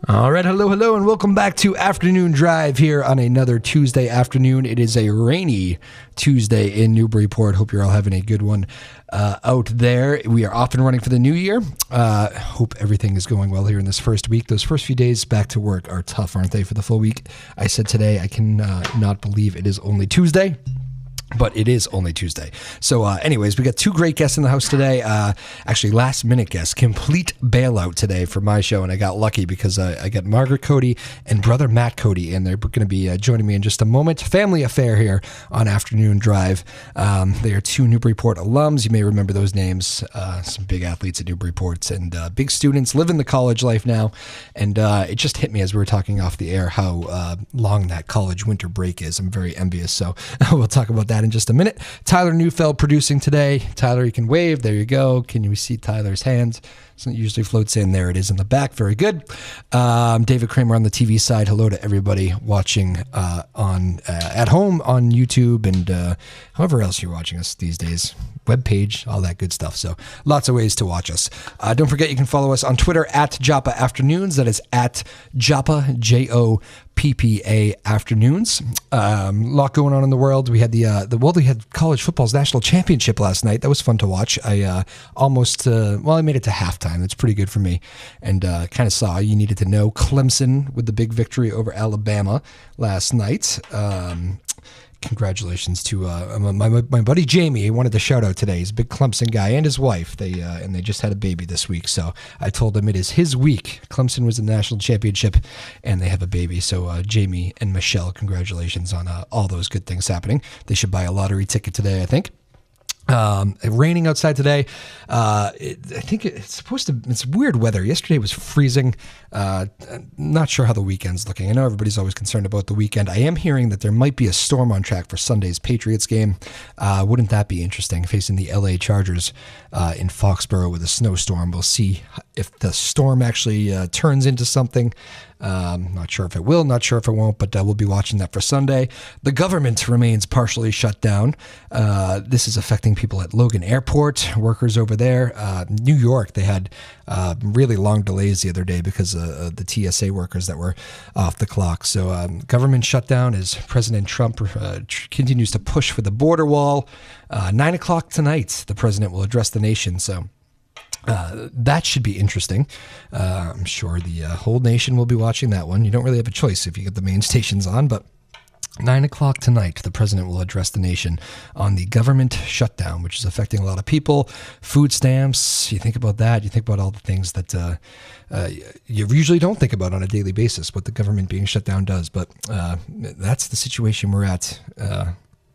All right, hello, and welcome back to Afternoon Drive here on another Tuesday afternoon. It is a rainy Tuesday in Newburyport. Hope you're all having a good one out there. We are off and running for the new year. Hope everything is going well here in this first week. Those first few days back to work are tough, aren't they, for the full week? I said today I can not believe it is only Tuesday. But it is only Tuesday. So anyways, we got two great guests in the house today. Actually, last minute guests. Complete bailout today for my show. And I got lucky because I got Margaret Cote and brother Matt Cote. And they're going to be joining me in just a moment. Family affair here on Afternoon Drive. They are two Newburyport alums. You may remember those names. Some big athletes at Newburyport and big students living the college life now. And it just hit me as we were talking off the air how long that college winter break is. I'm very envious. So we'll talk about that in just a minute. Tyler Neufeld producing today. Tyler, you can wave. There you go. Can you see Tyler's hands? So it usually floats in. There it is in the back. Very good. David Kramer on the TV side. Hello to everybody watching at home on YouTube and however else you're watching us these days. Webpage, all that good stuff. So lots of ways to watch us. Don't forget you can follow us on Twitter at Joppa Afternoons. That is at Joppa, JOPPA Afternoons. Lot going on in the world. We had we had college football's national championship last night. That was fun to watch. I I made it to halftime. That's pretty good for me. And kind of saw you needed to know Clemson with the big victory over Alabama last night. Congratulations to my buddy Jamie. He wanted to shout out today. He's a big Clemson guy and his wife. They just had a baby this week. So I told him it is his week. Clemson was in the national championship and they have a baby. So Jamie and Michelle, congratulations on all those good things happening. They should buy a lottery ticket today, I think. Raining outside today. I think it's weird weather. Yesterday was freezing. Not sure how the weekend's looking. I know everybody's always concerned about the weekend. I am hearing that there might be a storm on track for Sunday's Patriots game. Wouldn't that be interesting? Facing the LA Chargers in Foxborough with a snowstorm. We'll see if the storm actually turns into something. Not sure if it will, not sure if it won't, but we'll be watching that for Sunday. The government remains partially shut down. This is affecting people at Logan Airport, workers over there. New York, they had really long delays the other day because of the TSA workers that were off the clock. So government shutdown as President Trump continues to push for the border wall. 9 o'clock tonight, the president will address the nation. So that should be interesting. I'm sure the whole nation will be watching that one. You don't really have a choice if you get the main stations on, but 9 o'clock tonight, the president will address the nation on the government shutdown, which is affecting a lot of people. Food stamps, you think about that. You think about all the things that you usually don't think about on a daily basis, what the government being shut down does. But that's the situation we're at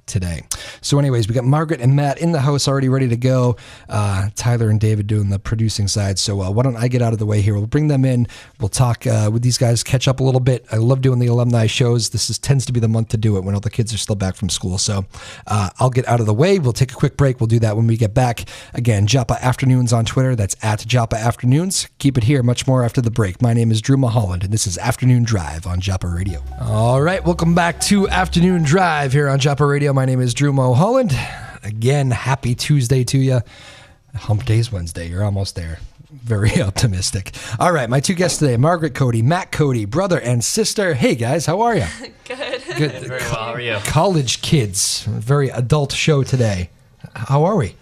today. So anyways, we got Margaret and Matt in the house already ready to go. Tyler and David doing the producing side. So why don't I get out of the way here? We'll bring them in. We'll talk with these guys, catch up a little bit. I love doing the alumni shows. This tends to be the month to do it when all the kids are still back from school. So I'll get out of the way. We'll take a quick break. We'll do that when we get back. Again, Joppa Afternoons on Twitter. That's at Joppa Afternoons. Keep it here. Much more after the break. My name is Drew Moholland, and this is Afternoon Drive on Joppa Radio. All right. Welcome back to Afternoon Drive here on Joppa Radio. My name is Drew Moholland. Again, happy Tuesday to you. Hump Day's Wednesday. You're almost there. Very optimistic. All right, my two guests today, Margaret Cote, Matt Cote, brother and sister. Hey, guys, how are you? Good. Good. Very well. How are you? College kids. Very adult show today. How are we?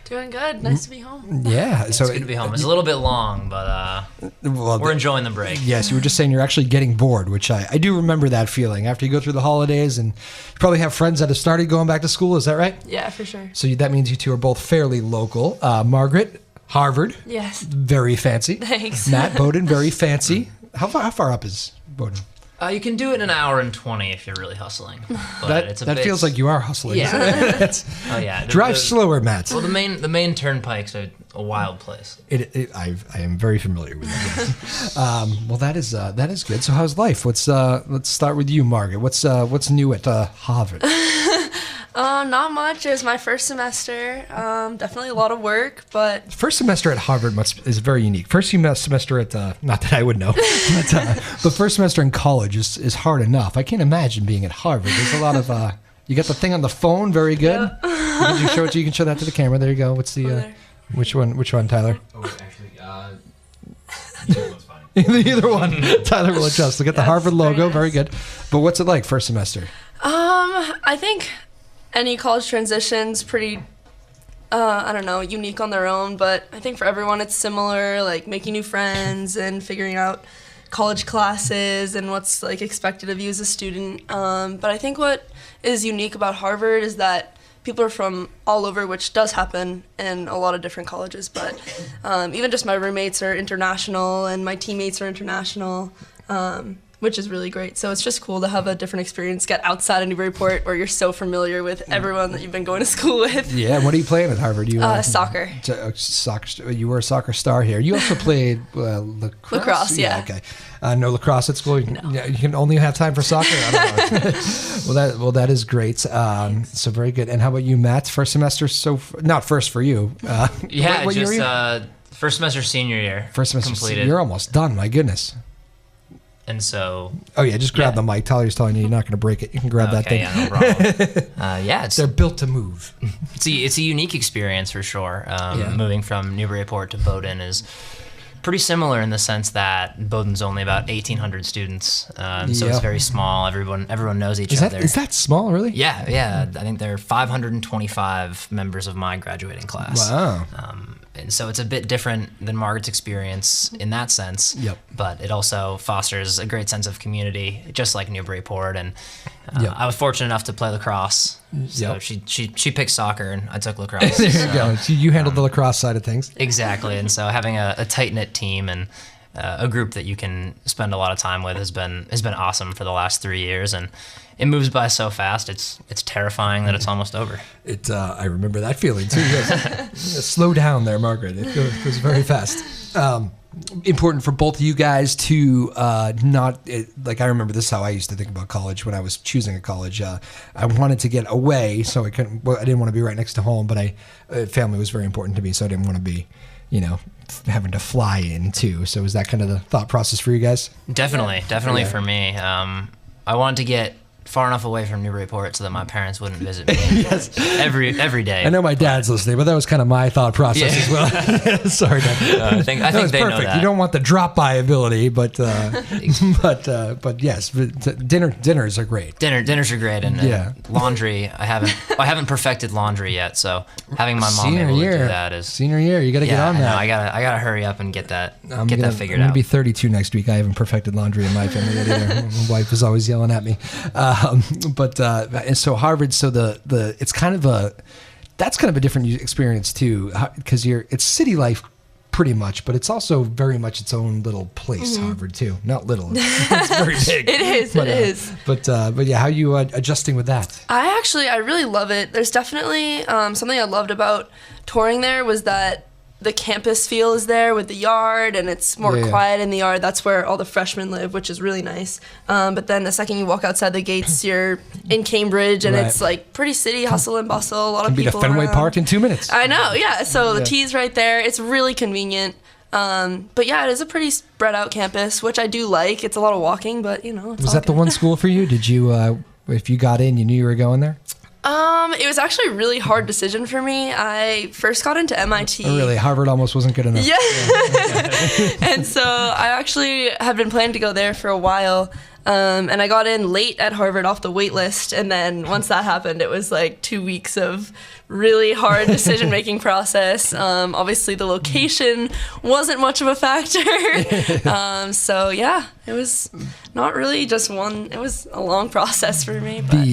Doing good. Nice to be home. Yeah. It's good to be home. It's a little bit long, but we're enjoying the break. Yes, you were just saying you're actually getting bored, which I do remember that feeling after you go through the holidays, and you probably have friends that have started going back to school. Is that right? Yeah, for sure. So that means you two are both fairly local. Margaret, Harvard. Yes. Very fancy. Thanks. Matt, Bowdoin, very fancy. How far up is Bowdoin? You can do it in an hour and 20 if you're really hustling. But that feels like you are hustling. Yeah. Oh yeah. Drive slower, Matt. Well, the main turnpike's a wild place. I am very familiar with it. Well, that is good. So how's life? Let's start with you, Margaret. What's new at Harvard? Not much. It was my first semester. Definitely a lot of work, but First semester at Harvard is very unique. First semester at not that I would know, but first semester in college is hard enough. I can't imagine being at Harvard. There's a lot of you got the thing on the phone. Very good. Yeah. You show it. You can show that to the camera. There you go. What's the which one? Which one, Tyler? Oh, actually, either one's fine. Either one. Tyler will adjust. Look at the Harvard logo. nice. Very good. But what's it like first semester? I think any college transition's pretty, I don't know, unique on their own, but I think for everyone it's similar, like making new friends and figuring out college classes and what's like expected of you as a student. But I think what is unique about Harvard is that people are from all over, which does happen in a lot of different colleges, but even just my roommates are international and my teammates are international. Which is really great. So it's just cool to have a different experience, get outside of Newburyport where you're so familiar with everyone that you've been going to school with. Yeah, what are you playing at Harvard? You Soccer. Soccer. You were a soccer star here. You also played lacrosse? Lacrosse, yeah. Okay. No lacrosse at school? Yeah, you can only have time for soccer? I don't know. That is great. So very good. And how about you, Matt? First semester, not first for you. Yeah, what year just are you? first semester senior year. First semester completed. You're almost done, my goodness. And so... Oh, yeah, just grab the mic. Tyler's telling you you're not going to break it. You can grab that thing. Yeah, no problem. They're built to move. It's a unique experience for sure. Moving from Newburyport to Bowdoin is pretty similar in the sense that Bowdoin's only about 1,800 students, so it's very small. Everyone knows each other. Is that small, really? Yeah. I think there are 525 members of my graduating class. Wow. And so it's a bit different than Margaret's experience in that sense. Yep. But it also fosters a great sense of community, just like Newburyport. And I was fortunate enough to play lacrosse. So she picked soccer, and I took lacrosse. There you go. So you handled the lacrosse side of things. Exactly. And so having a tight-knit team and a group that you can spend a lot of time with has been awesome for the last 3 years. And it moves by so fast. It's terrifying that it's almost over. I remember that feeling too. Yes. Slow down there, Margaret. It goes very fast. Important for both of you guys to like I remember this is how I used to think about college when I was choosing a college. I wanted to get away, so I didn't want to be right next to home, but family was very important to me, so I didn't want to be, having to fly in too. So was that kind of the thought process for you guys? Definitely for me. I wanted to get far enough away from Newburyport so that my parents wouldn't visit me every day. I know my dad's listening, but that was kind of my thought process as well. Sorry, Dad. I think they know that. You don't want the drop-by ability, but yes, dinners are great. Dinners are great, and laundry. I haven't perfected laundry yet, so having my mom able to do that is senior year. You got to get on that. I gotta hurry up and get that figured out. I'm gonna be 32 next week. I haven't perfected laundry in my family yet either. My wife is always yelling at me. And so Harvard, so it's kind of that's kind of a different experience too, because it's city life pretty much, but it's also very much its own little place. Harvard too, not little. It's very big. It is. But yeah, how are you adjusting with that? I really love it. There's definitely something I loved about touring there was that the campus feel is there with the yard, and it's more quiet in the yard. That's where all the freshmen live, which is really nice. But then the second you walk outside the gates, you're in Cambridge, and it's like pretty city, hustle and bustle, a lot of people around. Be to Fenway Park in 2 minutes. I know, yeah. So the T's right there. It's really convenient. But yeah, it is a pretty spread out campus, which I do like. It's a lot of walking, but it's Was that the one school for you? Did you, if you got in, you knew you were going there? It was actually a really hard decision for me. I first got into MIT. Oh, really? Harvard almost wasn't good enough. Yeah. And so I actually had been planning to go there for a while. And I got in late at Harvard off the wait list. And then once that happened, it was like 2 weeks of really hard decision-making process. Obviously, the location wasn't much of a factor. So, yeah, it was not really just one. It was a long process for me. But.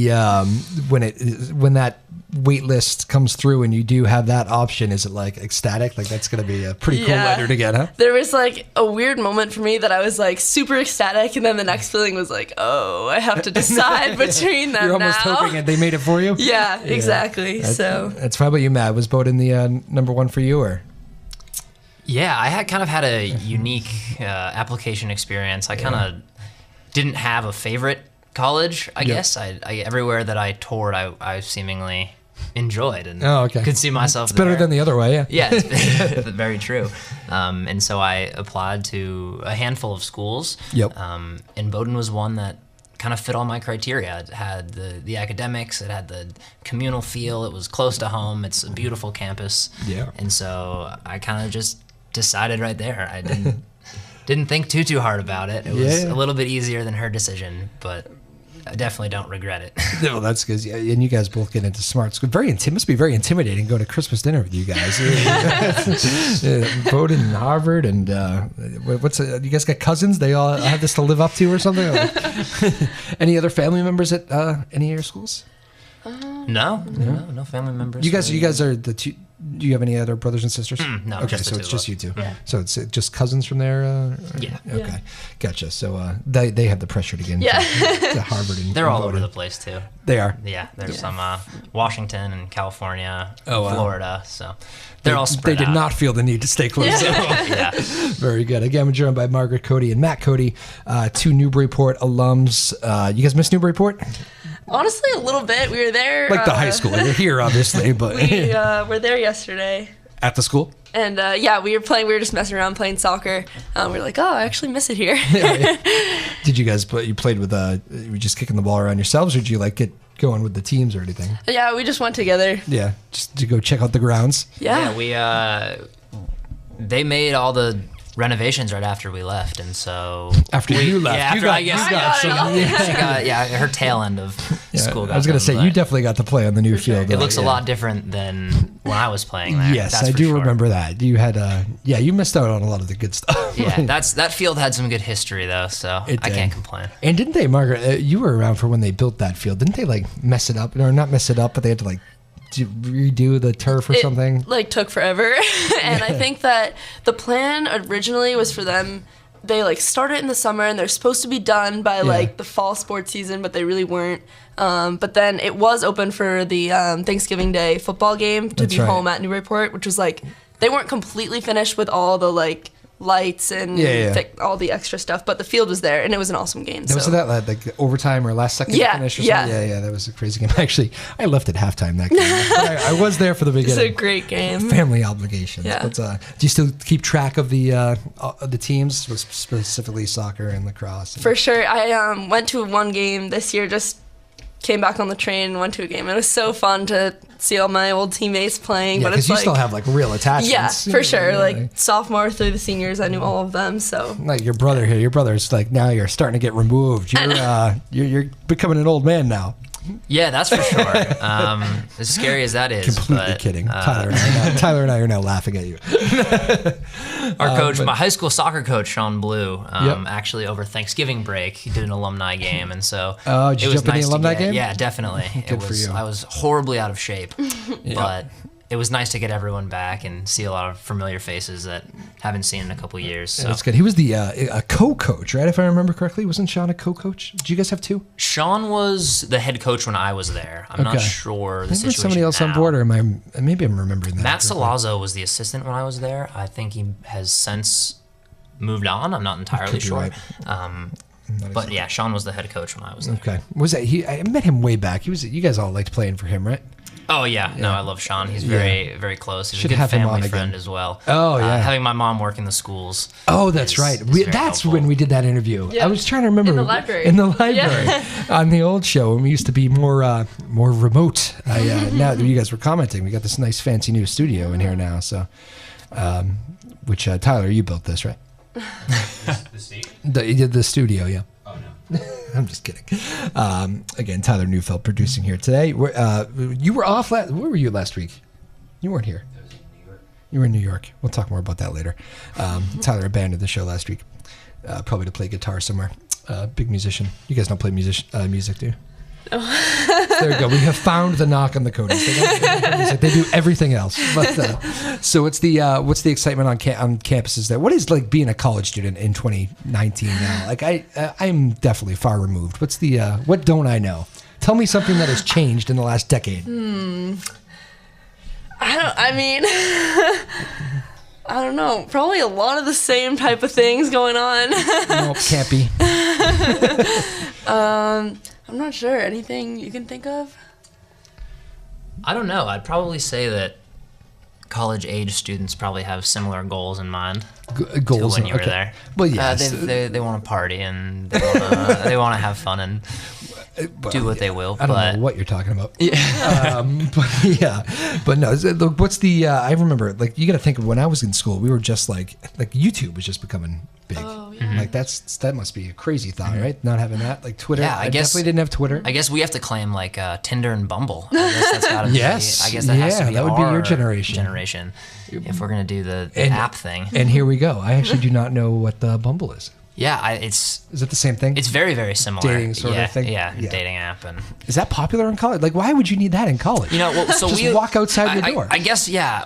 When that wait list comes through and you do have that option, is it like ecstatic? Like that's going to be a pretty cool letter to get, huh? There was like a weird moment for me that I was like super ecstatic, and then the next feeling was like, oh, I have to decide between them. You're almost hoping that they made it for you? Yeah, exactly. That's probably you, Matt. Was Bowdoin the number one for you, or? Yeah, I had kind of had a unique application experience. I kind of didn't have a favorite college, I guess. I everywhere that I toured, I seemingly enjoyed and could see myself there. It's better than the other way, yeah. Yeah, it's very true. And so I applied to a handful of schools. Yep. And Bowdoin was one that kind of fit all my criteria. It had the academics, it had the communal feel, it was close to home, it's a beautiful campus. Yeah. And so I kind of just decided right there. didn't think too hard about it. It was Yeah. a little bit easier than her decision, but I definitely don't regret it. No, that's good. Yeah, and you guys both get into smart school. Must be very intimidating going to Christmas dinner with you guys. Bowdoin and Harvard, and you guys got cousins? They all have this to live up to or something? Any other family members at any of your schools? No family members. You guys are the two. Do you have any other brothers and sisters? No, Okay, just the so two it's of just us. you two. Yeah. So it's just cousins from there. Yeah. Okay, Yeah. gotcha. So they have the pressure to get into Yeah. to Harvard. And They're all Bowdoin. over the place too. They are. Yeah, there's some Washington and California, Oh, wow. Florida. So they're all They spread did out. not feel the need to stay close. Yeah. Very good. Again, we're joined by Margaret Cote and Matt Cote, two Newburyport alums. You guys miss Newburyport? Honestly, a little bit. We were there. Like the high school. You're here, obviously, but We were there yesterday. at the school? And we were playing. We were just messing around playing soccer. We were like, oh, I actually miss it here. Did you guys play? You played with, you were just kicking the ball around yourselves, or did you like get going with the teams or anything? Yeah, we just went together. Yeah, just to go check out the grounds. Yeah. They made all the renovations right after we left, and so After you left, yeah, you after got, I guess you got I got some- it all. she got her tail end of school. I was going to say, you definitely got to play on the new field. It looks though, a yeah. lot different than when I was playing there. Yes, that's I for do sure. remember that. You had, you missed out on a lot of the good stuff. Yeah, that field had some good history though, so It I did. can't complain. And didn't they, Margaret? You were around for when they built that field. Didn't they like mess it up, or not mess it up, but they had to like redo the turf or something? It like took forever. And I think that the plan originally was for them. They like started in the summer and they're supposed to be done by like the fall sports season, but they really weren't. But then it was open for the Thanksgiving Day football game to That's be right. home at Newburyport, which was like they weren't completely finished with all the like lights and all the extra stuff, but the field was there and it was an awesome game. Was that like overtime or last second Yeah, finish or yeah. something? Yeah, that was a crazy game. Actually, I left at halftime that game. But I was there for the It's a beginning. great game. Family obligations. Yeah. But do you still keep track of the teams, specifically soccer and lacrosse? For sure. I went to one game this year, just came back on the train and went to a game. It was so fun to see all my old teammates playing. Yeah, but it's because you like, still have like real attachments. yeah, for sure. Yeah, Like sophomore through the seniors, I knew all of them. So like your brother here. Your brother's like now you're starting to get removed. You're becoming an old man now. Yeah, that's for sure. As scary as that is. Completely but, kidding. Tyler and I are now laughing at you. Our coach, my high school soccer coach, Sean Blue, actually over Thanksgiving break, he did an alumni game, and so did you it was jump in the nice to alumni get- game? Yeah, definitely. Good for you. I was horribly out of shape, but it was nice to get everyone back and see a lot of familiar faces that haven't seen in a couple years. So That's good. He was the a co-coach, right? If I remember correctly, wasn't Sean a co-coach? Did you guys have two? Sean was the head coach when I was there. I'm not sure the I think situation there's somebody else now. on board, or maybe I'm remembering that. Matt incorrectly. Salazzo was the assistant when I was there. I think he has since moved on. I'm not entirely Could be sure. right. But yeah, Sean was the head coach when I was there. Okay. Was that I met him way back. You guys all liked playing for him, right? Oh yeah, no, I love Sean. He's very, very close. He's Should a good have him on family again. friend as well. Oh, yeah. Having my mom work in the schools. Oh, that's is- right. is very That's helpful. when we did that interview. Yeah. I was trying to remember. In the library. In the library. Yeah. On the old show, when we used to be more remote. Now that you guys were commenting, we got this nice fancy new studio in here now. So, which Tyler, you built this, right? The state? The studio, yeah. Oh, no. I'm just kidding. Again, Tyler Neufeld producing here today. You were off where were you last week? You weren't here. That was in New York. You were in New York. We'll talk more about that later. Tyler abandoned the show last week, probably to play guitar somewhere. Big musician. You guys don't play music, do you? There we go. We have found the knock on the Cotes. They do everything else. But, so what's the excitement on campuses there? What is like being a college student in 2019 now? Like I'm definitely far removed. What don't I know? Tell me something that has changed in the last decade. I don't know. Probably a lot of the same type of things going on. Nope, can't be. I'm not sure. Anything you can think of? I don't know. I'd probably say that college-age students probably have similar goals in mind Goals to when you were okay. there. Well, yes. They want to party and they want to have fun, and do what they will. I don't but know what you're talking about. But no. Look, what's the? I remember, like, you got to think of when I was in school. We were just like YouTube was just becoming big. Oh, yeah. Like that must be a crazy thought, right? Not having that, like Twitter. Yeah, I guess- definitely didn't have Twitter. I guess we have to claim like Tinder and Bumble. I guess that's gotta be. Yes. I guess that has to Yeah, be that would be your our generation. if we're gonna do the And- app thing. And here we go. I actually do not know what Bumble is. Yeah, it's Is it the same thing? very very similar. Dating sort of yeah, thing? Yeah, Yeah. dating app and. Is that popular in college? Like, why would you need that in college? Well, so Just we walk outside your door. I guess, yeah.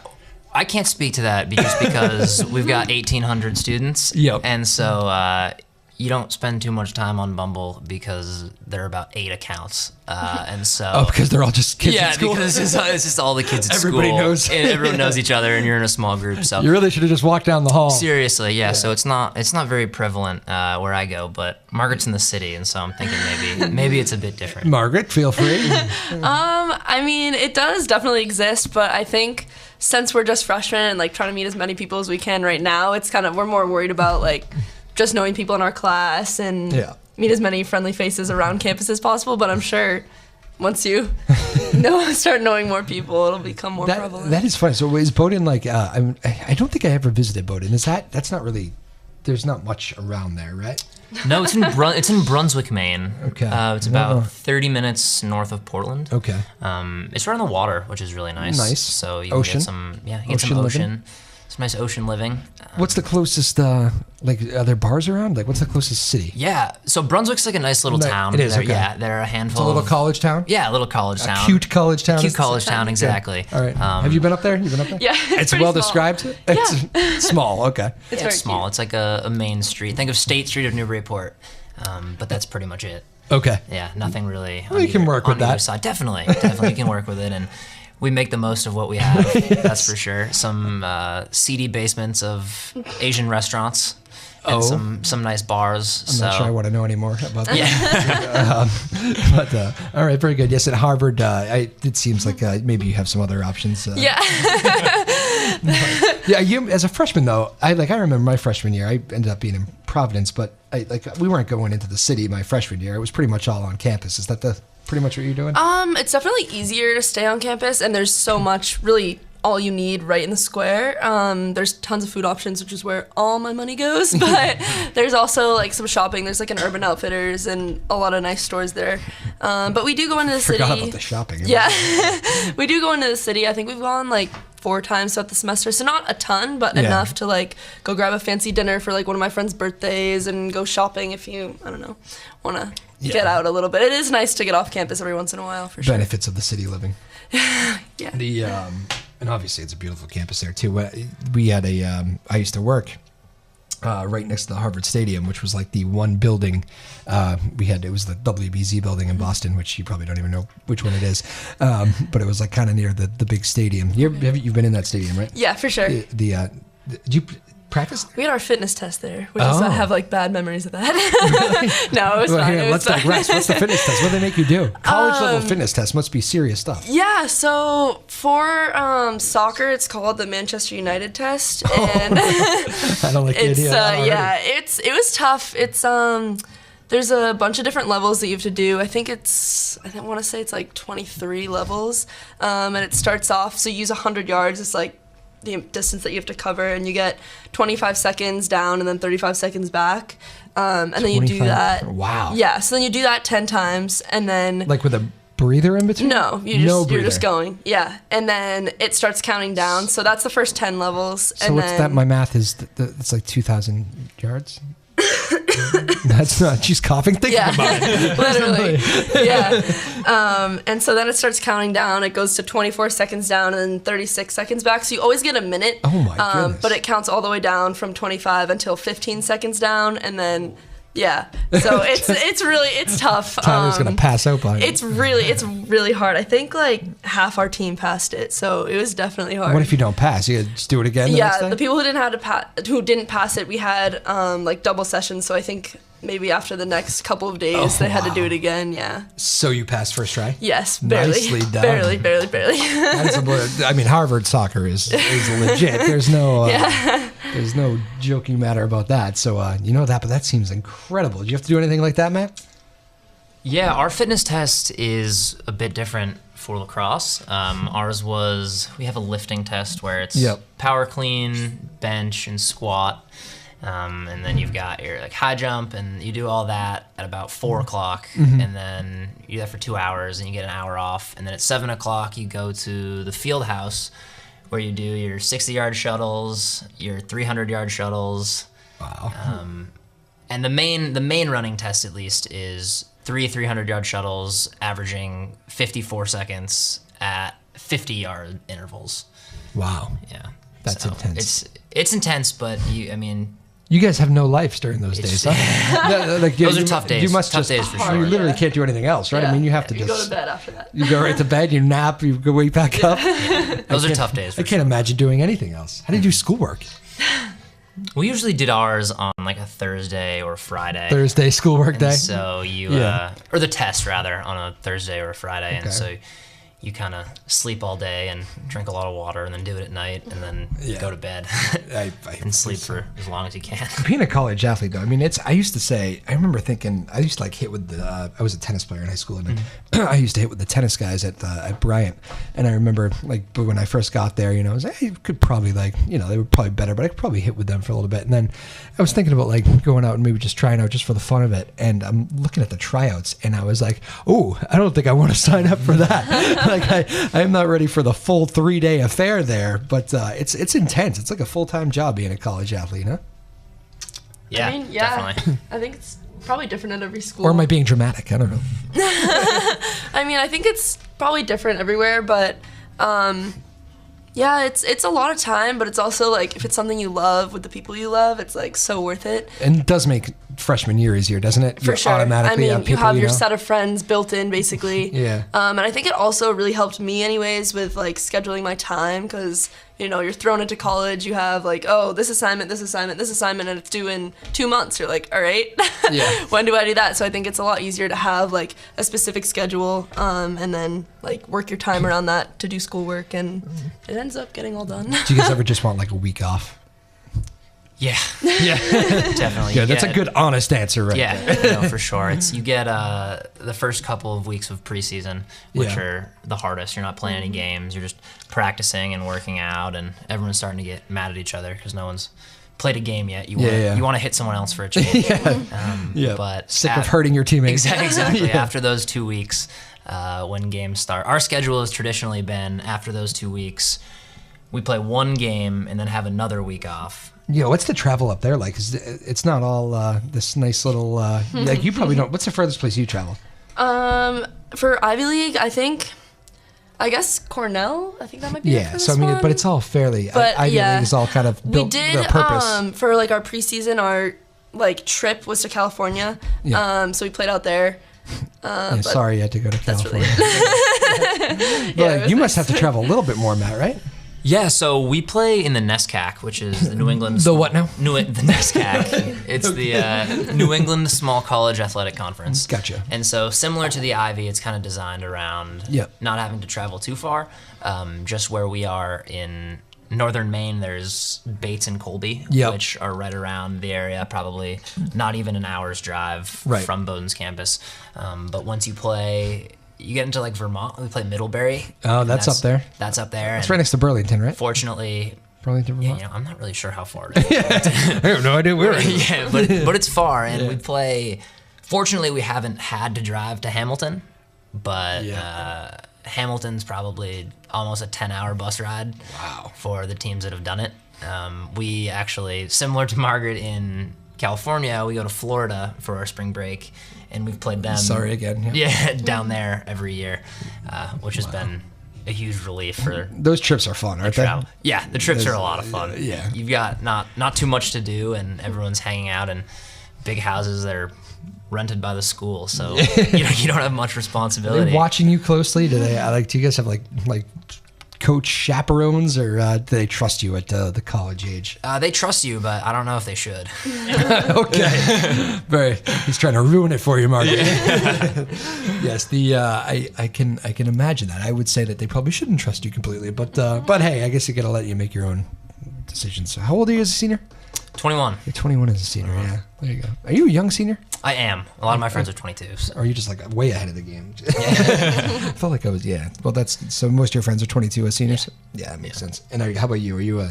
I can't speak to that because we've got 1,800 students. Yep. And so you don't spend too much time on Bumble because there are about 8 accounts. And so. Oh, because they're all just kids yeah, at school? because it's just all the kids at Everybody school. knows. And everyone knows each other, and you're in a small group. So You really should have just walked down the hall. seriously, yeah. So it's not very prevalent where I go, but Margaret's in the city, and so I'm thinking maybe it's a bit different. Margaret, feel free. I mean, it does definitely exist, but I think since we're just freshmen and like trying to meet as many people as we can right now, it's kind of we're more worried about like just knowing people in our class and Yeah. meet as many friendly faces around campus as possible. But I'm sure once you start knowing more people, it'll become more prevalent. That is funny. So is Bowdoin like? I don't think I ever visited Bowdoin. That's not really? There's not much around there, right? No, it's in Brunswick, Maine. Okay. It's about No. 30 minutes north of Portland. Okay. It's right on the water, which is really nice. Nice. So you Ocean? can get some, Ocean living? ocean. Some nice ocean living. What's the closest? Like, are there bars around? Like, what's the closest city? Yeah. So Brunswick's like a nice little town. It is, There- okay. Yeah, there are a It's handful. a little of, college town. Yeah, a little college town. Cute college town. Cute is- college town, Okay. exactly. All right. Have you been up there? You've been up there? Yeah, It's pretty well small. described. It's small. Okay. It's Yeah, very it's small. cute. It's like a main street. Think of State Street of Newburyport. But that's pretty much it. Okay. Yeah, nothing really. Well, you can work with on either that. Side. Definitely, you can work with it, and we make the most of what we have. That's for sure. Some seedy basements of Asian restaurants and some nice bars. I'm not sure I want to know any more about that. Yeah. But all right, very good. Yes, at Harvard, it seems like maybe you have some other options. Yeah. Yeah, you as a freshman though, I remember my freshman year. I ended up being in Providence, but we weren't going into the city my freshman year. It was pretty much all on campus. Is that pretty much what you're doing? It's definitely easier to stay on campus, and there's so much really all you need right in the square. There's tons of food options, which is where all my money goes, but there's also like some shopping. There's like an Urban Outfitters and a lot of nice stores there. But we do go into the city. Forgot about the shopping. Yeah. We do go into the city. I think we've gone like 4 times throughout the semester, so not a ton, but Yeah. enough to like go grab a fancy dinner for like one of my friends' birthdays and go shopping if you, I don't know, want to get out a little bit. It is nice to get off campus every once in a while, for sure. Benefits of the city living. Yeah. And obviously it's a beautiful campus there too. We had I used to work right next to the Harvard Stadium, which was like the one building it was the WBZ building in Boston, which you probably don't even know which one it is, but it was like kind of near the big stadium. You've been in that stadium, right? Yeah, for sure. Did you practice? We had our fitness test there, which is Oh. I have like bad memories of that. No, it was Well, fine. here, It was let's fine. digress. What's the fitness test? What do they make you do? College level fitness test must be serious stuff. Yeah, so for soccer, it's called the Manchester United test, and I don't like the it's idea. of that already. it was tough. It's there's a bunch of different levels that you have to do. I want to say it's like 23 levels, and it starts off. So you use 100 yards. It's like the distance that you have to cover, and you get 25 seconds down and then 35 seconds back, and then you do 25 that. Wow. Yeah, so then you do that 10 times, and then Like with a breather in between? no, No you're breather. just going. Yeah, and then it starts counting down. So that's the first 10 levels, So and what's then that? My math is it's like 2,000 yards. That's not. She's coughing. Thinking Yeah, about it. literally. Yeah. And so then it starts counting down. It goes to 24 seconds down and then 36 seconds back. So you always get a minute. Oh my goodness. But it counts all the way down from 25 until 15 seconds down, and then yeah. So it's tough. Tyler's gonna pass out by it. It's really hard. I think like half our team passed it, so it was definitely hard. What if you don't pass? You gotta just do it again. The next Yeah, day? the people who didn't pass it, we had like double sessions. So I think maybe after the next couple of days, they had to do it again. Yeah. So you passed first try. Yes, barely. Nicely done. Barely. I mean, Harvard soccer is legit. There's no joking matter about that. So but that seems incredible. Did you have to do anything like that, Matt? Yeah, our fitness test is a bit different for lacrosse. Ours was, we have a lifting test where it's power clean, bench, and squat. And then you've got your like high jump, and you do all that at about 4 o'clock, and then you do that for 2 hours, and you get an hour off. And then at 7 o'clock, you go to the field house where you do your 60-yard shuttles, your 300-yard shuttles. Wow. And the main running test, at least, is 300-yard shuttles averaging 54 seconds at 50-yard intervals. Wow. Yeah. That's intense. It's intense, but you guys have no life during those days, huh? Those are tough days. You must tough days for sure. You literally can't do anything else, right? Yeah. I mean, you have to you just go to bed after that. You go right to bed, you nap, you go wake back up. Those are tough days. I can't imagine doing anything else. How do you do schoolwork? We usually did ours on like a Thursday or Friday. Thursday schoolwork day. So you, or the test rather, on a Thursday or a Friday, and so you kind of sleep all day and drink a lot of water, and then do it at night, and then go to bed and sleep for as long as you can. Being a college athlete, though, I mean, I used to say, I remember thinking, I used to like hit with the, I was a tennis player in high school, and I used to hit with the tennis guys at Bryant, and I remember like when I first got there, I was like, hey, could probably like, they were probably better, but I could probably hit with them for a little bit, and then I was thinking about like going out and maybe just trying out just for the fun of it, and I'm looking at the tryouts, and I was like, oh, I don't think I want to sign up for that. Like I'm not ready for the full 3-day affair there, but it's intense. It's like a full-time job being a college athlete, huh? Yeah, I mean, definitely. I think it's probably different at every school. Or am I being dramatic? I don't know. I mean, I think it's probably different everywhere, but yeah, it's a lot of time, but it's also like if it's something you love with the people you love, it's like so worth it. And it does make freshman year easier, doesn't it? For sure. Automatically I mean, people, you have your set of friends built in, basically. Yeah. And I think it also really helped me, anyways, with like scheduling my time, because you're thrown into college. You have like, oh, this assignment, and it's due in 2 months. You're like, all right, when do I do that? So I think it's a lot easier to have like a specific schedule, and then like work your time around that to do schoolwork, and it ends up getting all done. Do you guys ever just want like a week off? Yeah. Yeah. Definitely. Yeah, that's a good, honest answer, right? Yeah, no, for sure. You get the first couple of weeks of preseason, which are the hardest. You're not playing any games. You're just practicing and working out, and everyone's starting to get mad at each other because no one's played a game yet. You want to hit someone else for a change. But sick of hurting your teammates. Exactly. After those 2 weeks, when games start, our schedule has traditionally been after those 2 weeks, we play one game and then have another week off. What's the travel up there like? It's not all this nice little, like you probably don't, what's the furthest place you travel? For Ivy League, I guess Cornell. I think that might be the furthest so I mean, one. but it's all fairly, Ivy League is all kind of built we did, their purpose. For like our preseason, our like trip was to California. So we played out there. Sorry you had to go to California. Really you must have to travel a little bit more, Matt, right? Yeah, so we play in the NESCAC, which is the New England... The what now? The NESCAC. It's the New England Small College Athletic Conference. Gotcha. And so similar to the Ivy, it's kind of designed around not having to travel too far. Just where we are in northern Maine, there's Bates and Colby, which are right around the area, probably not even an hour's drive from Bowdoin's campus. But once you play... You get into like Vermont, we play Middlebury. Oh, that's up there. That's up there. It's right next to Burlington, right? Fortunately, Burlington, Vermont. I'm not really sure how far it is. I have no idea where it is. but it's far, and we play. Fortunately, we haven't had to drive to Hamilton, but Hamilton's probably almost a 10-hour bus ride. Wow. For the teams that have done it. We actually, similar to Margaret in California, we go to Florida for our spring break, and we've played them. Sorry again. Down there every year, which has been a huge relief for those trips are fun, aren't they? Yeah, the trips are a lot of fun. Yeah, you've got not too much to do, and everyone's hanging out in big houses that are rented by the school, so you don't have much responsibility. Are they watching you closely? Do they do you guys have like coach chaperones, or do they trust you at the college age? They trust you, but I don't know if they should. Okay. He's trying to ruin it for you, Margaret. Yes, I can imagine that. I would say that they probably shouldn't trust you completely, but hey, I guess you got to let you make your own decisions. So how old are you as a senior? 21. You're 21 as a senior, yeah. There you go. Are you a young senior? I am. A lot of my friends are 22. So. Or are you just like way ahead of the game? I felt like I was, yeah. Well, that's, so most of your friends are 22 as seniors? Yeah, that makes sense. And how about you? Are you a,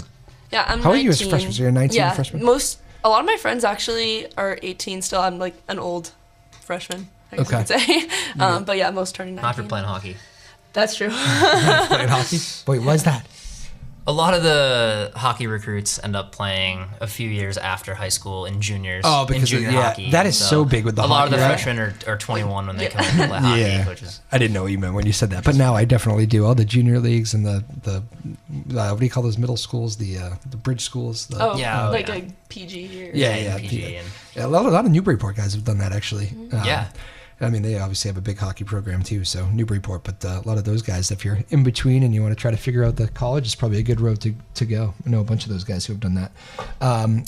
Yeah, I'm how 19. are you as freshmen? So you're 19 Yeah, freshman? a lot of my friends actually are 18 still. I'm like an old freshman, I guess Okay. you could say. But yeah, most turning 19. Not for playing hockey. That's true. Playing hockey? Wait, why is that? A lot of the hockey recruits end up playing a few years after high school in juniors. Oh, because in junior yeah, hockey. that is so big with the a lot of the hockey, right? freshmen are 21 when they come in to play hockey, Yeah. which is I didn't know what you meant when you said that, but now I definitely do. All the junior leagues and the what do you call those middle schools? The bridge schools. The, Oh, Yeah, like yeah. a PG or yeah, PG yeah. and Yeah, a lot of Newburyport guys have done that actually. Yeah. I mean, they obviously have a big hockey program too, so Newburyport. But a lot of those guys, if you're in between and you want to try to figure out the college, it's probably a good road to go. I know a bunch of those guys who have done that.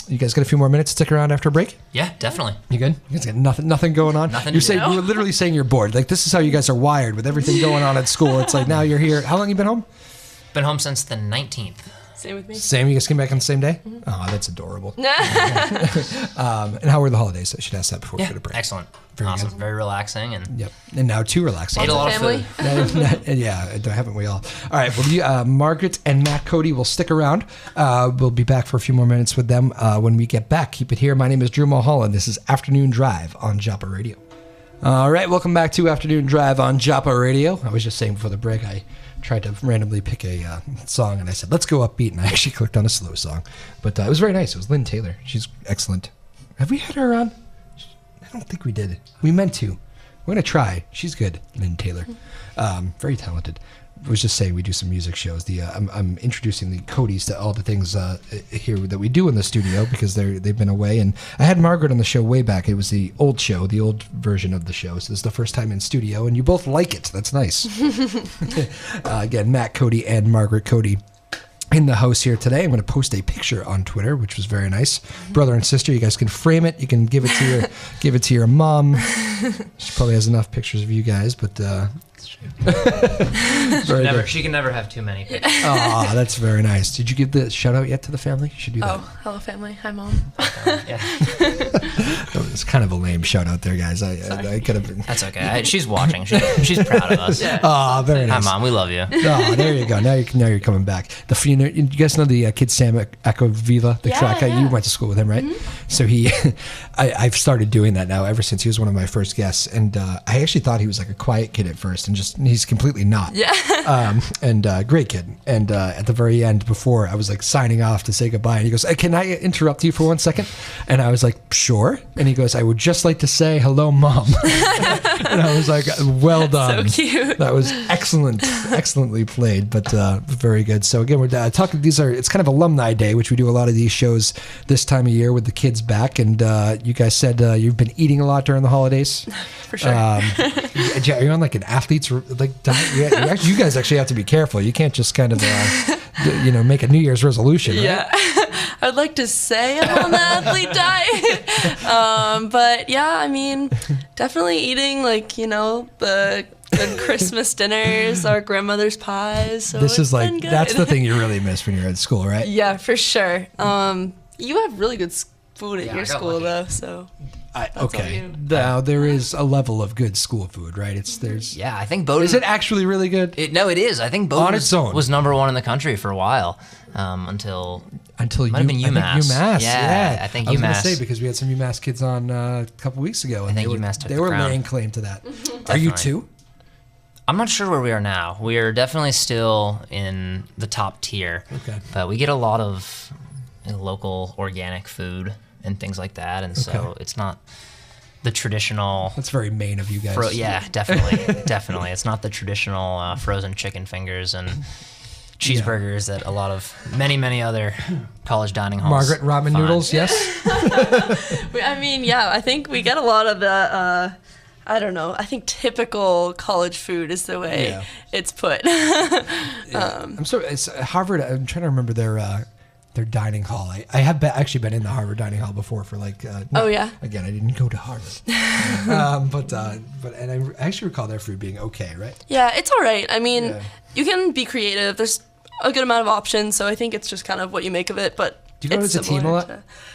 You guys got a few more minutes to stick around after a break? yeah, definitely. You good? You guys got nothing going on? Nothing You're to saying do. you're literally saying you're bored. Like this is how you guys are wired with everything going on at school. It's like now you're here. How long you been home? Been home since the 19th. Same with me. Same. You guys came back on the same day? Oh, that's adorable. And how were the holidays? I should ask that before we Yeah, go to break. excellent. Very Awesome. good. Very relaxing and Yep. And now too relaxing. ate a lot of family? food. Yeah, haven't we all? All right. Well, Margaret and Matt Cote will stick around. We'll be back for a few more minutes with them when we get back. Keep it here. My name is Drew Moholland. This is Afternoon Drive on Joppa Radio. All right. Welcome back to Afternoon Drive on Joppa Radio. I was just saying before the break, I tried to randomly pick a song, and I said, let's go upbeat, and I actually clicked on a slow song. But it was very nice. It was Lynn Taylor. She's excellent. Have we had her on? I don't think we did. We meant to. We're going to try. She's good, Lynn Taylor. Very talented. I was just saying we do some music shows. I'm introducing the Cotes to all the things here that we do in the studio because they've been away. And I had Margaret on the show way back. It was the old show, the old version of the show. So this is the first time in studio, and you both like it. That's nice. Again, Matt Cote and Margaret Cote in the house here today. I'm going to post a picture on Twitter, which was very nice. Brother and sister, you guys can frame it. You can give it to your mom. She probably has enough pictures of you guys, but very good. She can never have too many pictures. Oh, that's very nice. Did you give the shout out yet to the family? You should do that. Oh, hello family. Hi mom. Yeah. It's kind of a lame shout out there, guys. I could have been. That's okay. She's watching. She's proud of us. Oh, very Hi, nice. Mom. We love you. Oh, there you go. Now you're coming back. You guys know the kid Sam Viva, the Yeah, track guy. yeah. You went to school with him, right? So I've started doing that now ever since he was one of my first guests, and I actually thought he was like a quiet kid at first, and he's completely not. Yeah. And great kid. And at the very end, before I was like signing off to say goodbye, and he goes, "Can I interrupt you for 1 second?" And I was like, "Sure." And he goes, "I would just like to say hello, Mom." And I was like, "Well done." So cute. That was excellently played, but very good. So again, we're talking. It's kind of alumni day, which we do a lot of these shows this time of year with the kids back. And you guys said you've been eating a lot during the holidays. For sure. Are you on like an athlete's like diet? You guys actually have to be careful. You can't just kind of make a New Year's resolution. Right? Yeah. I'd like to say I'm on the athlete diet. But yeah, I mean, definitely eating the good Christmas dinners, our grandmother's pies. So This is it's been like good. that's the thing you really miss when you're at school, right? Yeah, for sure. You have really good food at Yeah, your I got school lucky. though, so Okay. on you. Now there is a level of good school food, right? There's. Yeah, I think Bowdoin. Is it actually really good? No, it is. I think Bowdoin On its own. was number one in the country for a while until Until Might have been I think UMass. UMass. Yeah, I think I was gonna UMass. say because we had some UMass kids on a couple weeks ago, and I think they were, UMass took they the were crown. laying claim to that. Are you Definitely. too? I'm not sure where we are now. We are definitely still in the top tier. Okay. But we get a lot of local organic food and things like that, and so Okay. it's not the traditional. That's very Maine of you guys. Yeah, definitely, definitely. It's not the traditional frozen chicken fingers and cheeseburgers that a lot of many other college dining halls. Margaret, ramen find. noodles, yes. I mean, yeah, I think we get a lot of the. I don't know. I think typical college food is the way Yeah. it's put. I'm sorry. It's Harvard. I'm trying to remember their dining hall. I have actually been in the Harvard dining hall before for like. Oh, yeah? Again, I didn't go to Harvard, but and I actually recall their food being okay, right? Yeah, it's all right. I mean, Yeah. you can be creative. There's a good amount of options, so I think it's just kind of what you make of it. But Do you go as a team a similar lot?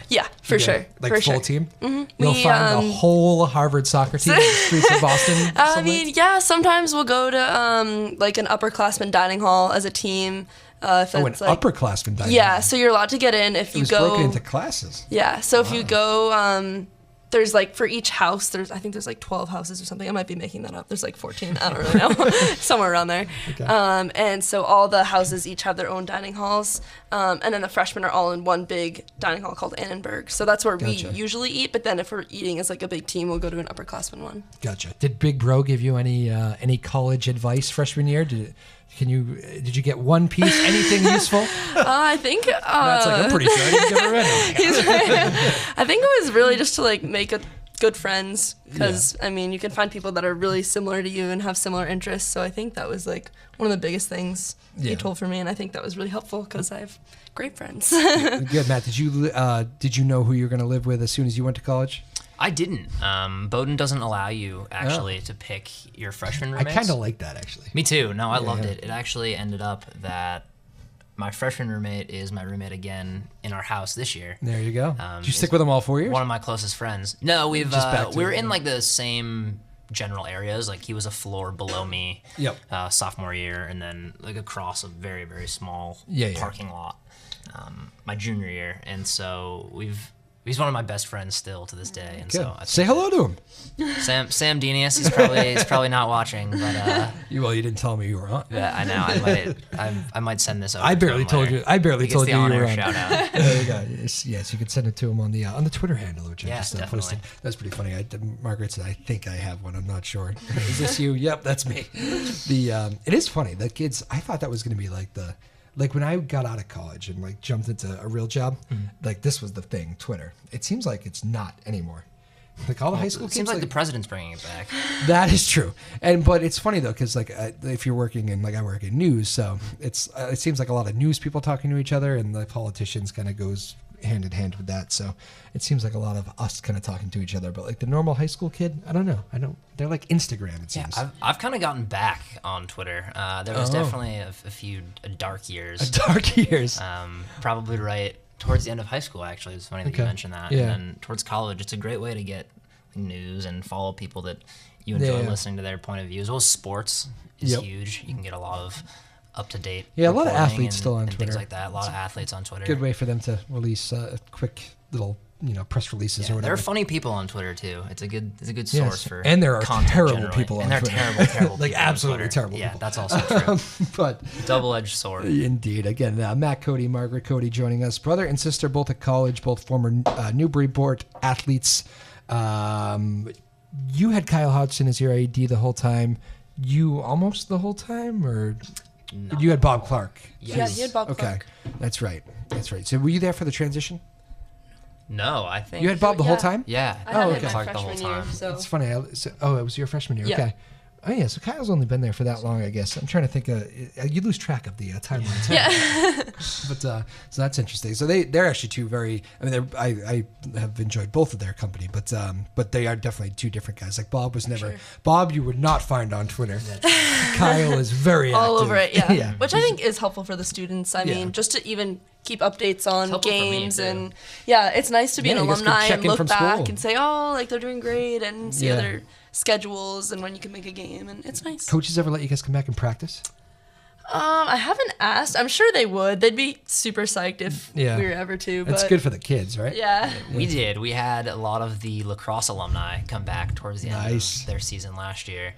Yeah, for sure. Like for full sure. team? Mm-hmm. You'll find the whole Harvard soccer team in the streets of Boston. I some mean, nights? yeah, sometimes we'll go to like an upperclassman dining hall as a team. If Oh, an it's like, upperclassman dining yeah, hall. so you're allowed to get in if It you was go. broken into classes. Yeah, so if you go, there's like for each house, I think there's like 12 houses or something. I might be making that up. There's like 14. I don't really know, somewhere around there. Okay. And so all the houses each have their own dining halls, and then the freshmen are all in one big dining hall called Annenberg. So that's where Gotcha. we usually eat. But then if we're eating as like a big team, we'll go to an upperclassman one. Gotcha. Did Big Bro give you any college advice freshman year? Did you get one piece, anything useful? I think That's like, I'm pretty sure I didn't give her any. I think it was really just to like make good friends because I mean you can find people that are really similar to you and have similar interests. So I think that was like one of the biggest things he told for me, and I think that was really helpful because I have great friends. Good, Matt. Did you know who you were going to live with as soon as you went to college? I didn't. Bowdoin doesn't allow you actually to pick your freshman I roommates. kind of like that actually. Me too. No, I loved yeah. it. It actually ended up that my freshman roommate is my roommate again in our house this year. There you go. Did you stick with them all 4 years? One of my closest friends. No, we've Just back to we were it, in yeah. like the same general areas. Like he was a floor below me. Yep. Sophomore year, and then like across a very very small Yeah. parking lot. My junior year, and so he's one of my best friends still to this day. And Good. so I Say think hello to him. Sam Denius. He's probably not watching, but Well, you didn't tell me you were on. yeah, I know. I might send this over. I to barely him told later. you. I barely He gets told the you you honor were on. shout out. There you go. Yes, you could send it to him on the Twitter handle, which I Yeah, just definitely. posted. That's pretty funny. Margaret said, "I think I have one. I'm not sure. Is this you? Yep, that's me." It is funny. The kids. I thought that was going to be like when I got out of college and like jumped into a real job. Like this was the thing. Twitter. It seems like it's not anymore. Like all the high school It kids. seems like the president's bringing it back. That is true, but it's funny though because like if you're working in I work in news, so it seems like a lot of news people talking to each other, and the politicians kind of goes hand in hand with that. So it seems like a lot of us kind of talking to each other, but like the normal high school kid, I don't know. They're like Instagram. It Yeah, seems. I've kind of gotten back on Twitter. There was definitely a few dark years. Dark years. Probably right towards the end of high school. Actually, it's funny that Okay. you mentioned that. Yeah. And then towards college, it's a great way to get news and follow people that you enjoy Yeah. listening to their point of view. As well as sports is Yep. huge. You can get a lot of up to date. Yeah, a lot of reporting athletes and, still on and Twitter. things like that. A lot of athletes on Twitter. Good way for them to release quick little press releases or Yeah, whatever. there are funny people on Twitter too. It's a good Yes. source for And there are content terrible generally. people and on there Twitter. are terrible Like, people on absolutely Twitter. terrible Yeah, people. that's also true. But Double-edged sword. indeed, again, Matt Cote, Margaret Cote joining us, brother and sister, both at college, both former Newburyport athletes. You had Kyle Hodgson as your AD the whole time. You almost the whole time, or you had Bob Clark? Yeah, he had Bob Okay, Clark. that's right. That's right. So were you there for the transition? No, I think You had Bob the whole Yeah. time? Yeah, I had okay. it my Clark the whole freshman year, time. so It's funny. It was your freshman year. Yeah. Okay. Oh yeah, so Kyle's only been there for that long, I guess. I'm trying to think. You lose track of the timeline. yeah. But so that's interesting. So they're actually two very. I mean, I have enjoyed both of their company, but they are definitely two different guys. Like Bob was never. Sure. Bob, you would not find on Twitter. Kyle is very All active. over it, yeah. yeah. Which I think is helpful for the students. I Yeah. mean, just to even keep updates on helpful for me, games too. and yeah, it's nice to be Yeah, an you guys can alumni check and in look from back school. and say, oh, like they're doing great and see Yeah. other schedules and when you can make a game, and it's nice. Coaches ever let you guys come back and practice? I haven't asked. I'm sure they would. They'd be super psyched if Yeah. we were ever to. It's But good for the kids, right? yeah. We did. We had a lot of the lacrosse alumni come back towards the end Nice. of their season last year.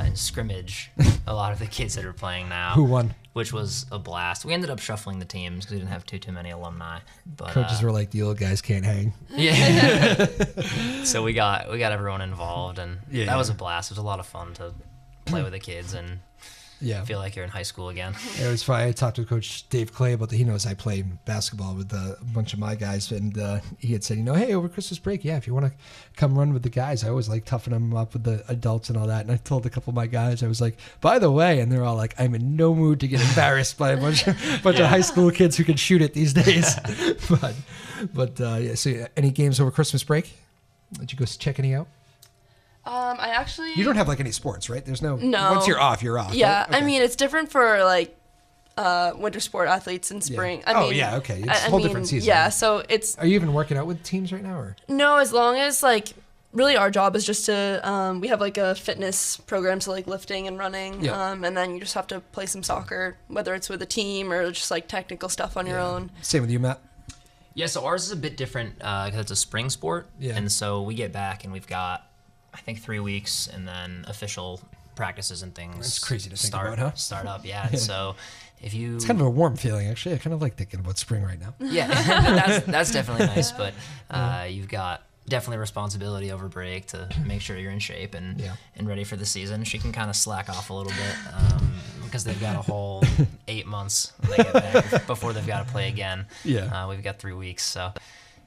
In scrimmage, a lot of the kids that are playing now. Who won? Which was a blast. We ended up shuffling the teams because we didn't have too many alumni. But Coaches were like, the old guys can't hang. yeah. So we got everyone involved, and Yeah. that was a blast. It was a lot of fun to play with the kids and Yeah. feel like you're in high school again. It was fun. I talked to Coach Dave Clay about that. He knows I play basketball with a bunch of my guys, and he had said, hey, over Christmas break, yeah, if you want to come run with the guys, I always like toughen them up with the adults and all that. And I told a couple of my guys, I was like, by the way, and they're all like, I'm in no mood to get embarrassed by a bunch of high school kids who can shoot it these days. but yeah. So any games over Christmas break? Did you go check any out? I actually. You don't have like any sports, right? There's no. No. Once you're off, you're off. Yeah, right? Okay. I mean it's different for like winter sport athletes in spring. Yeah. Okay. It's a whole different season. Yeah, so it's... Are you even working out with teams right now? Or? No, as long as, like, really our job is just to, we have, like, a fitness program, so, like, lifting and running, and then you just have to play some soccer, whether it's with a team or just, like, technical stuff on your own. Same with you, Matt? Yeah, so ours is a bit different because it's a spring sport. Yeah. And so we get back and we've got, I think, 3 weeks and then official practices and things. That's crazy to think about, huh? Start up, yeah. So if you... It's kind of a warm feeling, actually. I kind of like thinking about spring right now. Yeah, that's definitely nice, but you've got definitely responsibility over break to make sure you're in shape and ready for the season. She can kind of slack off a little bit because they've got a whole 8 months when they get back before they've got to play again. Yeah. We've got 3 weeks, so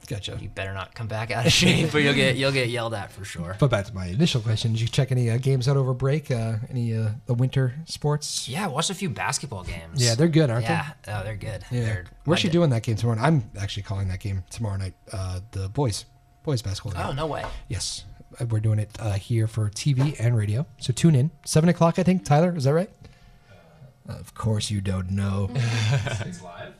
Gotcha. you better not come back out of shape or you'll get yelled at for sure. But back to my initial question, did you check any games out over break? Any the winter sports? Yeah, I watched a few basketball games. Yeah, they're good, aren't Yeah, oh, they're good. they? Yeah. We're actually doing that game tomorrow night. I'm actually calling that game tomorrow night. The boys basketball game. Oh, no way. Yes. We're doing it here for TV and radio. So tune in. 7 o'clock, I think. Tyler, is that right? Of course you don't know. It's live.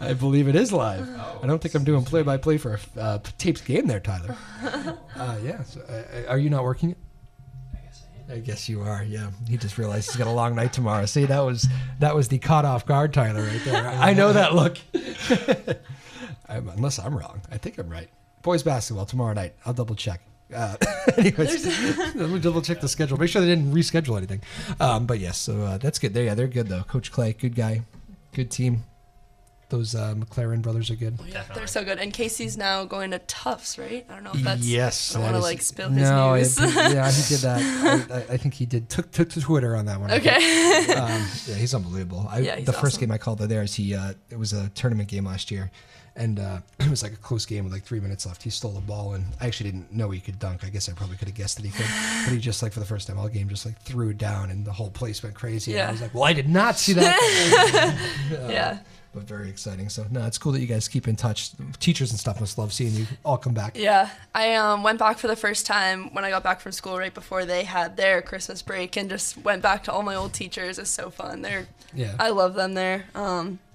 I believe it is live. I don't think I'm doing play-by-play for a taped game there, Tyler. Yeah. So, are you not working it? I guess I am. I guess you are. Yeah. He just realized he's got a long night tomorrow. See, that was the caught off guard Tyler right there. I know that look. Unless I'm wrong. I think I'm right. Boys basketball tomorrow night. I'll double check. Anyways, let me double check the schedule. Make sure they didn't reschedule anything. But yes, so that's good. They're good though. Coach Clay, good guy, good team. Those McLaren brothers are good. Yeah, they're so good. And Casey's now going to Tufts, right? I don't know if that's... Yes. I don't want to, like, spill his No, news. yeah, he did that. I think he did. Took to Twitter on that one. Okay. Yeah, he's unbelievable. Yeah, he's the first awesome. game I called there is it was a tournament game last year, and it was like a close game with like 3 minutes left. He stole the ball, and I actually didn't know he could dunk. I guess I probably could have guessed that he could, but he just like for the first time all game just like threw it down, and the whole place went crazy. And I Yeah. was like, well, I did not see that. Yeah. But very exciting. So no, it's cool that you guys keep in touch. Teachers and stuff must love seeing you all come back. Yeah. I went back for the first time when I got back from school right before they had their Christmas break and just went back to all my old teachers. It's so fun. I love them there.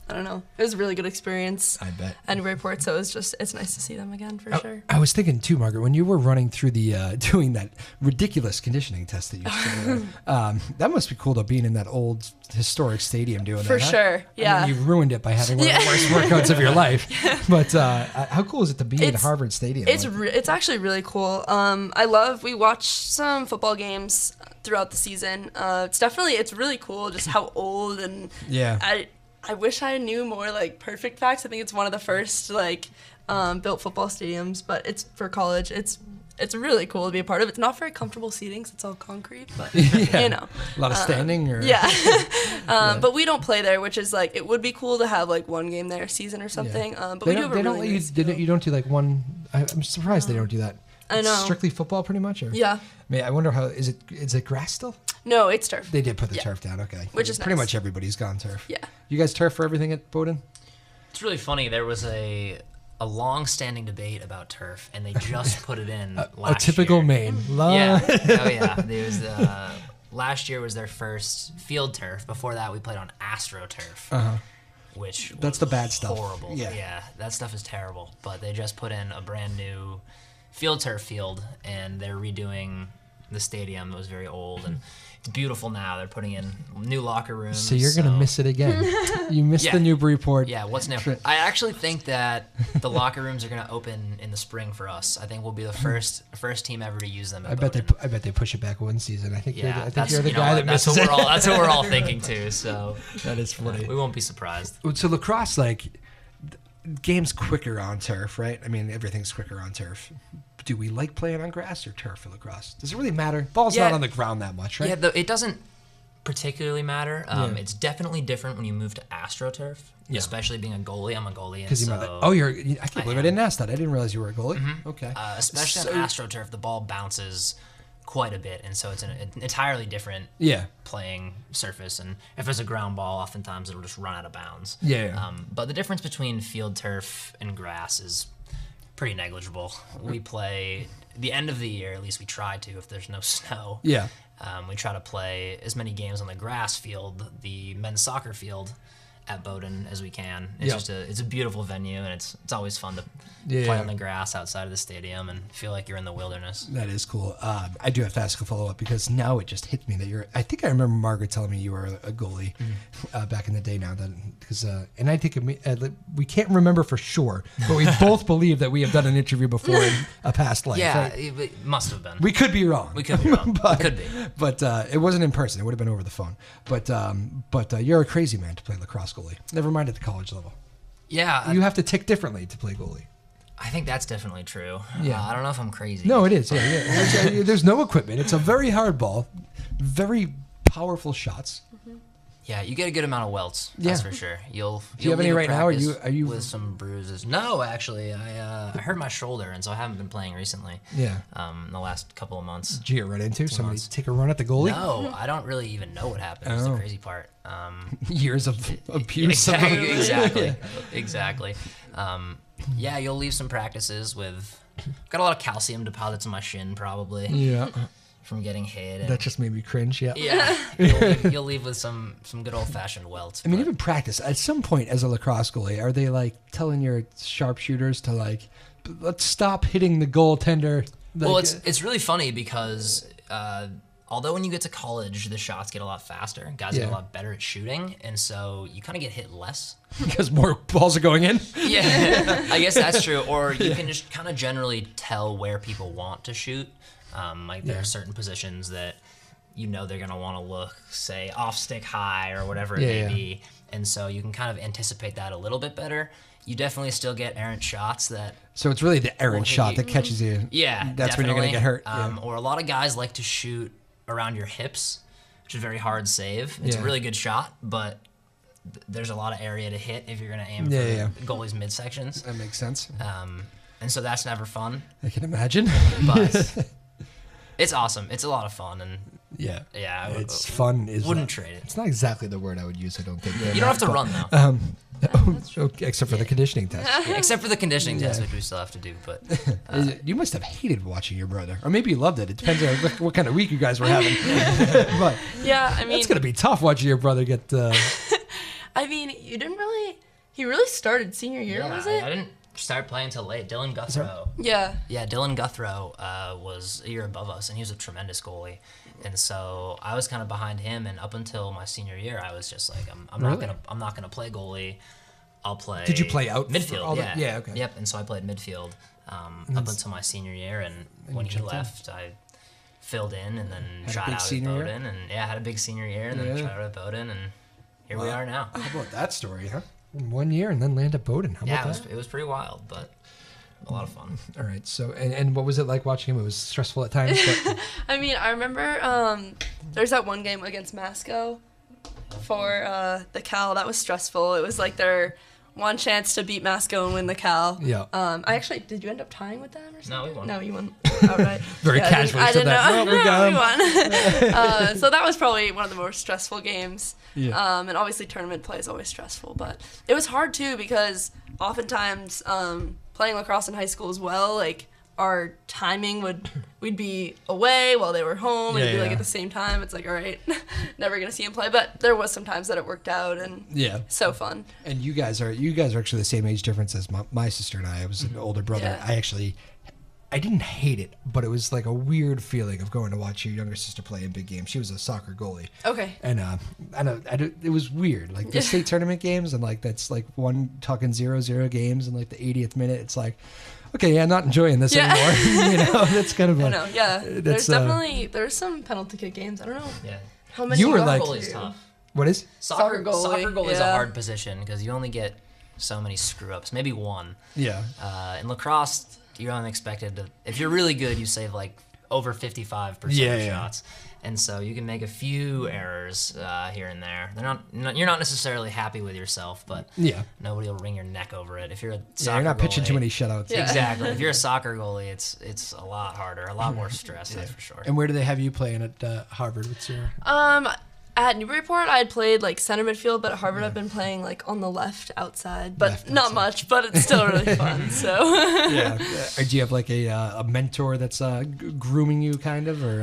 I don't know. It was a really good experience. I bet. And report, so it's nice to see them again for sure. I was thinking too, Margaret, when you were running through the doing that ridiculous conditioning test that you said, that must be cool though, being in that old historic stadium doing For that. sure, yeah. I mean, you ruined it by having one of the worst workouts of your life. But how cool is it to be in Harvard Stadium? It's actually really cool. We watched some football games throughout the season. It's really cool just how old and I wish I knew more like perfect facts. I think it's one of the first built football stadiums, but it's for college. It's really cool to be a part of. It's not very comfortable seating 'cause it's all concrete, but you know. A lot of standing or But we don't play there, which is like it would be cool to have like one game there a season or something. But we do have a really nice field. you don't do like one. I'm surprised they don't do that. I know. It's strictly football, pretty much. Or? Yeah. I wonder how is it grass still? No, it's turf. They did put the turf down. Okay, Which is pretty nice. much everybody's gone turf. Yeah. You guys turf for everything at Bowdoin? It's really funny. There was a long-standing debate about turf, and they just put it in last A typical year. Maine. Yeah. Oh yeah. There was last year was their first field turf. Before that, we played on AstroTurf, which That's was the bad stuff. Horrible. Yeah. That stuff is terrible. But they just put in a brand new field turf field, and they're redoing the stadium that was very old, and it's beautiful now. They're putting in new locker rooms. So you're gonna miss it again. You missed the Newburyport. Yeah, what's new? I actually think that the locker rooms are going to open in the spring for us. I think we'll be the first team ever to use them. I bet they push it back one season. I think you're the guy that that's misses what it. that's what we're all thinking too. So That is funny. we won't be surprised. So lacrosse, game's quicker on turf, right? I mean, everything's quicker on turf. Do we like playing on grass or turf for lacrosse? Does it really matter? Ball's not on the ground that much, right? Yeah, it doesn't particularly matter. It's definitely different when you move to AstroTurf, especially being a goalie. I'm a goalie, and so I can't believe I didn't ask that. I didn't realize you were a goalie. Okay. especially on AstroTurf, the ball bounces quite a bit, and so it's an entirely different playing surface. And if there's a ground ball, oftentimes it'll just run out of bounds. But the difference between field turf and grass is pretty negligible. We play the end of the year, at least we try to, if there's no snow. Yeah. We try to play as many games on the grass field, the men's soccer field, at Bowdoin as we can. It's it's a beautiful venue, and it's always fun to play on the grass outside of the stadium and feel like you're in the wilderness. That is cool. I do have to ask a follow-up because now it just hit me that I think I remember Margaret telling me you were a goalie back in the day now. And I think we can't remember for sure, but we both believe that we have done an interview before in a past life. Yeah, right? it must have been. We could be wrong. We could be wrong. but, we could be. But it wasn't in person. It would have been over the phone. But you're a crazy man to play lacrosse goalie. Never mind at the college level. Yeah. You have to tick differently to play goalie. I think that's definitely true. Yeah. I don't know if I'm crazy. No, it is. Yeah. There's no equipment. It's a very hard ball, very powerful shots. Yeah, you get a good amount of welts. That's for sure. Do you have any right now? Are you with some bruises? No, actually, I hurt my shoulder, and so I haven't been playing recently. Yeah. The last couple of months. Did you get run into? Somebody months. take a run at the goalie? No, I don't really even know what happened. That's the crazy part. Years of abuse. Exactly. Yeah, you'll leave some practices with. Got a lot of calcium deposits in my shin, probably. Yeah. From getting hit. And That just made me cringe. Yeah. Yeah. You'll leave with some good old fashioned welts. I mean, even practice. At some point, as a lacrosse goalie, are they like telling your sharpshooters to like, let's stop hitting the goaltender? Like, Well, it's really funny because although when you get to college, the shots get a lot faster. Guys get a lot better at shooting, and so you kind of get hit less. because more balls are going in. Yeah, I guess that's true. Or you can just kind of generally tell where people want to shoot. Like there are certain positions that you know they're going to want to look, say, off stick high or whatever it may be. And so you can kind of anticipate that a little bit better. You definitely still get errant shots that... So it's really the errant shot that catches you. Yeah, That's when you're going to get hurt. Or a lot of guys like to shoot around your hips, which is a very hard save. It's a really good shot, but there's a lot of area to hit if you're going to aim for goalie's midsections. That makes sense. And so that's never fun. I can imagine. But it's awesome. It's a lot of fun. And yeah, it's fun. Wouldn't trade it. It's not exactly the word I would use, I don't think. You don't have to run, though. Except for the conditioning test. Yeah, except for the conditioning test, which we still have to do. But you must have hated watching your brother, or maybe you loved it. It depends on what kind of week you guys were having. But yeah, I mean, it's gonna be tough watching your brother get. I mean, you didn't really. He really started senior year, was it? I didn't start playing until late. Dylan Guthrow. Yeah. Yeah, Dylan Guthrow was a year above us, and he was a tremendous goalie. And so I was kind of behind him, and up until my senior year, I was just like, I'm not gonna play goalie. I'll play. Did you play out midfield? Yeah. Okay. Yep. And so I played midfield up until my senior year, and when he left, I filled in and then tried out at Bowdoin, and had a big senior year, and then tried out at Bowdoin, and here we are now. How about that story, huh? 1 year and then land at Bowdoin. How about that? It was pretty wild, but a lot of fun. All right. So, and what was it like watching him? It was stressful at times. But I mean, I remember there's that one game against Masco for the Cal. That was stressful. It was like their one chance to beat Masco and win the Cal. Yeah. Did you end up tying with them or something? No, we won. No, you won outright. Very casually said that. No, we got him. we won. So that was probably one of the more stressful games. Yeah. And obviously tournament play is always stressful, but it was hard too because oftentimes playing lacrosse in high school as well, like our timing we'd be away while they were home, and it'd be like at the same time. It's like, all right, never gonna see him play. But there was some times that it worked out, and so fun. And you guys are actually the same age difference as my sister and I. I was an older brother. Yeah. I didn't hate it, but it was like a weird feeling of going to watch your younger sister play in big games. She was a soccer goalie. Okay. And it was weird. Like the state tournament games, and like that's like talking 0-0 games in like the 80th minute. It's like, okay, I'm not enjoying this anymore. That's kind of a, I know. Yeah. There's some penalty kick games. I don't know. Yeah. How many? You were like, goalie is tough. What is? Soccer goalie is a yeah. hard position because you only get so many screw ups, maybe one. Yeah. In lacrosse, you're unexpected to. If you're really good, you save like over 55% of shots, and so you can make a few errors here and there. You're not necessarily happy with yourself, but nobody will wring your neck over it. If you're a soccer you're not pitching goalie, too many shutouts. Yeah. Exactly. If you're a soccer goalie, it's a lot harder, a lot more stress. That's for sure. And where do they have you playing at Harvard? What's your? At Newburyport, I had played like center midfield, but at Harvard, I've been playing like on the left outside, but Left not outside. much. But it's still really fun. So. Yeah. Do you have like a mentor that's grooming you, kind of, or?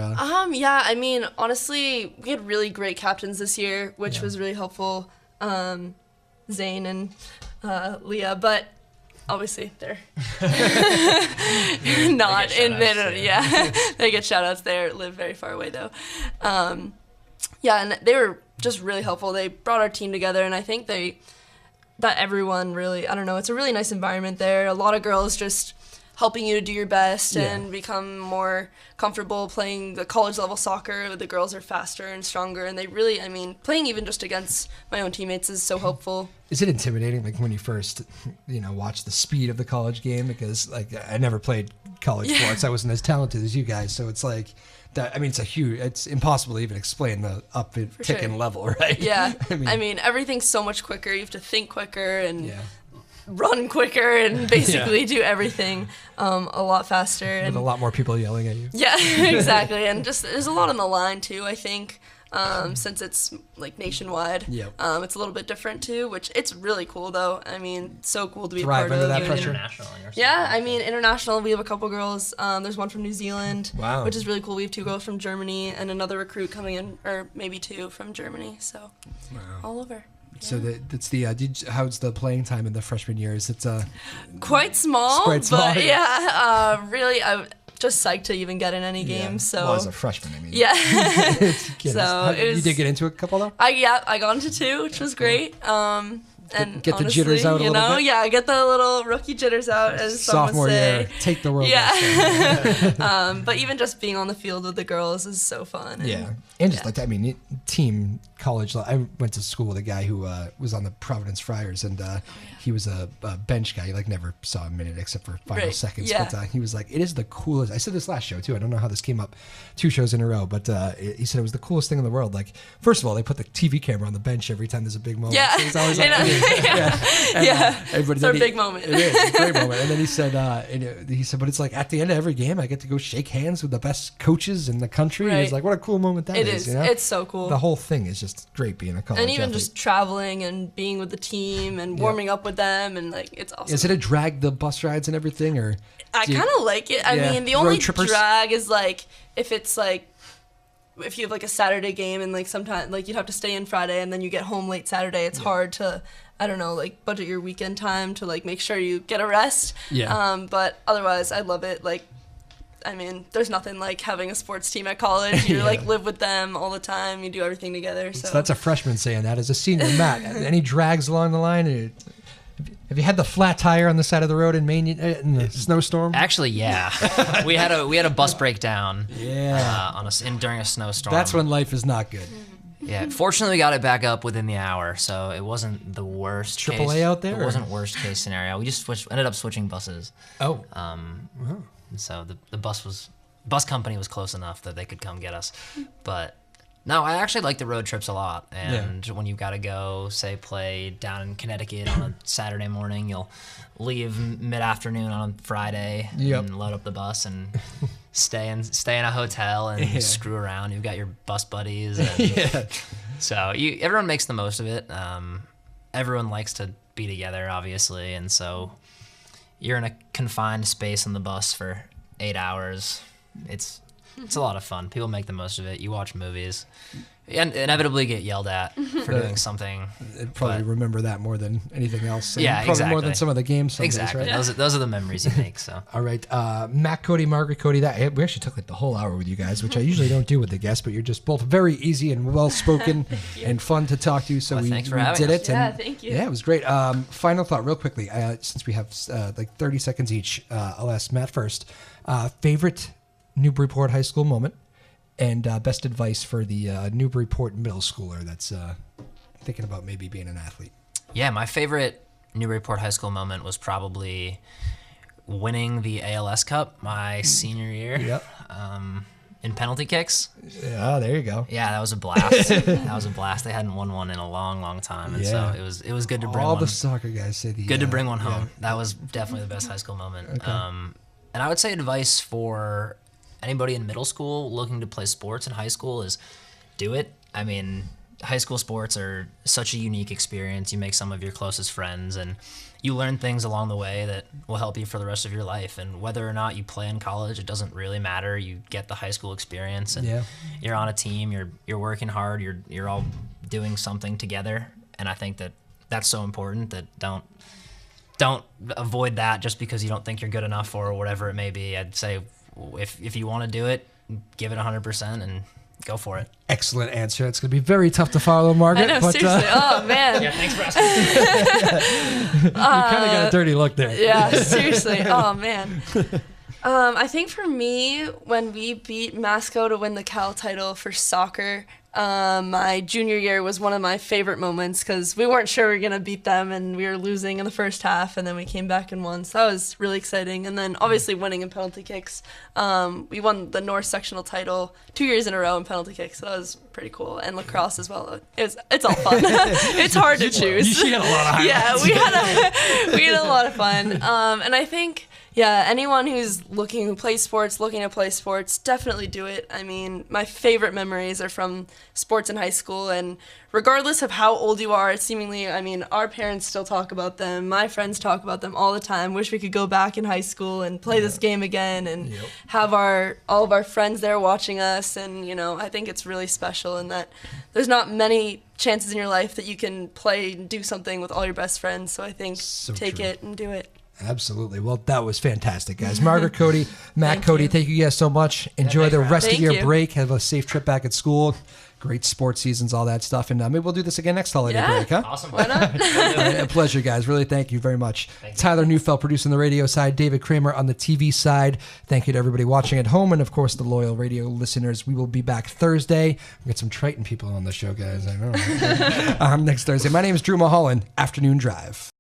Yeah. I mean, honestly, we had really great captains this year, which was really helpful. Zane and Leah, but obviously they're not in shout-outs, it. Yeah, they get shout outs. They live very far away though. Yeah, and they were just really helpful. They brought our team together, and I think that everyone really, I don't know, it's a really nice environment there. A lot of girls just helping you to do your best and become more comfortable playing the college level soccer. The girls are faster and stronger, and they really, I mean, playing even just against my own teammates is so helpful. Is it intimidating, like when you first, watch the speed of the college game? Because like I never played college sports, I wasn't as talented as you guys, so it's like that. I mean, it's impossible to even explain the ticking level, right? Yeah, I mean, everything's so much quicker. You have to think quicker and Yeah. run quicker and basically do everything a lot faster. With And a lot more people yelling at you. yeah, exactly. And just there's a lot on the line too, I think. Since it's like nationwide, Yep. It's a little bit different too, which it's really cool though. I mean, so cool to be Thrive part under of. that Union. pressure. International or something. Yeah, I mean, international, we have a couple girls. There's one from New Zealand, Wow. which is really cool. We have 2 girls from Germany and another recruit coming in, or maybe 2 from Germany. So all over. So that's the how's the playing time in the freshman years? It's Quite small, Quite small, but yeah, really, I'm just psyched to even get in any games. So well, as a freshman, I mean. yeah. So it was- you did get into a couple though. I got into 2, which was great. And Get the honestly, jitters out a you little know, bit? yeah, get the little rookie jitters out, as some would Sophomore say. year, take the world. Yeah. But even just being on the field with the girls is so fun. And Yeah, and just like that, I mean, team college. I went to school with a guy who was on the Providence Friars, and he was a bench guy. You like never saw a minute except for final Right, seconds. yeah. But he was like, "It is the coolest." I said this last show too. I don't know how this came up 2 shows in a row, but he said it was the coolest thing in the world. Like, first of all, they put the TV camera on the bench every time there's a big moment. Yeah. So it's always I like, know. And, Yeah. everybody- It's our then big moment. It is it's a great moment. And then he said, but it's like at the end of every game, I get to go shake hands with the best coaches in the country. Right. He's like, what a cool moment that It is. is. You know? It's so cool. The whole thing is just great being a college And even athlete. just traveling and being with the team and warming up with them, and like, it's awesome. Is it a drag, the bus rides and everything, or? I do you- kind of like it. I Yeah. mean, the Road only trippers? drag is like if it's like if you have like a Saturday game and like sometimes like you'd have to stay in Friday and then you get home late Saturday. It's hard to, I don't know, like budget your weekend time to like make sure you get a rest. Yeah. But otherwise, I love it. Like, I mean, there's nothing like having a sports team at college. You Yeah. like live with them all the time. You do everything together. So, So that's a freshman saying that. As a senior, Matt, any drags along the line? Have you had the flat tire on the side of the road in Maine in the snowstorm? Actually, yeah, we had a bus breakdown. Yeah. During a snowstorm. That's when life is not good. Yeah, fortunately we got it back up within the hour, so it wasn't the worst. Triple case. A out there, It or? wasn't worst case scenario. We just ended up switching buses. Oh. So the bus company was close enough that they could come get us. But no, I actually like the road trips a lot. And when you got to go, say, play down in Connecticut on a Saturday morning, you'll leave mid-afternoon on a Friday Yep. and load up the bus and stay in a hotel and screw around. You've got your bus buddies. And Yeah. so everyone makes the most of it. Everyone likes to be together, obviously, and so you're in a confined space on the bus for 8 hours. It's a lot of fun. People make the most of it. You watch movies, and inevitably get yelled at for doing something. I'd probably But- remember that more than anything else. And Yeah, probably more than exactly. some of the games. Some days, Exactly. right? Those are the memories you make. So All right, Matt, Cody, Margaret, Cody. We actually took like the whole hour with you guys, which I usually don't do with the guests, but you're just both very easy and well spoken and fun to talk to. So Well, we thanks for we having did us. it. Yeah, and thank you. Yeah, it was great. Final thought, real quickly, since we have like 30 seconds each. I'll ask Matt first. Favorite Newburyport High School moment, and best advice for the Newburyport middle schooler that's thinking about maybe being an athlete. yeah, my favorite Newburyport High School moment was probably winning the ALS Cup my senior year. Yep. In penalty kicks. Yeah, there you go. Yeah, that was a blast. That was a blast. They hadn't won one in a long, long time, and Yeah. so it was good to bring All one. the soccer guys say the Good to bring one yeah. home. That was definitely the best high school moment. Okay. And I would say advice for anybody in middle school looking to play sports in high school is do it. I mean, high school sports are such a unique experience. You make some of your closest friends, and you learn things along the way that will help you for the rest of your life. And whether or not you play in college, it doesn't really matter. You get the high school experience, and you're on a team. You're working hard. You're all doing something together. And I think that that's so important. That don't avoid that just because you don't think you're good enough or whatever it may be. I'd say if you want to do it, give it 100% and go for it. Excellent answer. It's going to be very tough to follow, Margaret. I know, seriously. Oh, man. Yeah, thanks for asking. You kind of got a dirty look there. Yeah, seriously. Oh, man. I think for me, when we beat Masco to win the Cal title for soccer, my junior year was one of my favorite moments because we weren't sure we were going to beat them and we were losing in the first half, and then we came back and won. So that was really exciting. And then obviously winning in penalty kicks. We won the North sectional title 2 years in a row in penalty kicks. So that was pretty cool. And lacrosse as well. It's all fun. It's hard to choose. You had a lot of highlights. Yeah, we had a lot of fun. And I think, yeah, anyone who plays sports, looking to play sports, definitely do it. I mean, my favorite memories are from sports in high school, and regardless of how old you are, seemingly, I mean, our parents still talk about them. My friends talk about them all the time. Wish we could go back in high school and play this game again and have all of our friends there watching us. And, I think it's really special in that there's not many chances in your life that you can play and do something with all your best friends. So I think take it and do it. Absolutely. Well, that was fantastic, guys. Margaret, Cote, Matt, Cote, thank you guys so much. Enjoy the rest of your break. Have a safe trip back at school. Great sports seasons, all that stuff. And maybe we'll do this again next holiday break, huh? Awesome. Why not? A pleasure, guys. Really, thank you very much. Tyler Neufeld producing the radio side, David Kramer on the TV side. Thank you to everybody watching at home, and, of course, the loyal radio listeners. We will be back Thursday. We got some Triton people on the show, guys. I know. Next Thursday. My name is Drew Moholland. Afternoon Drive.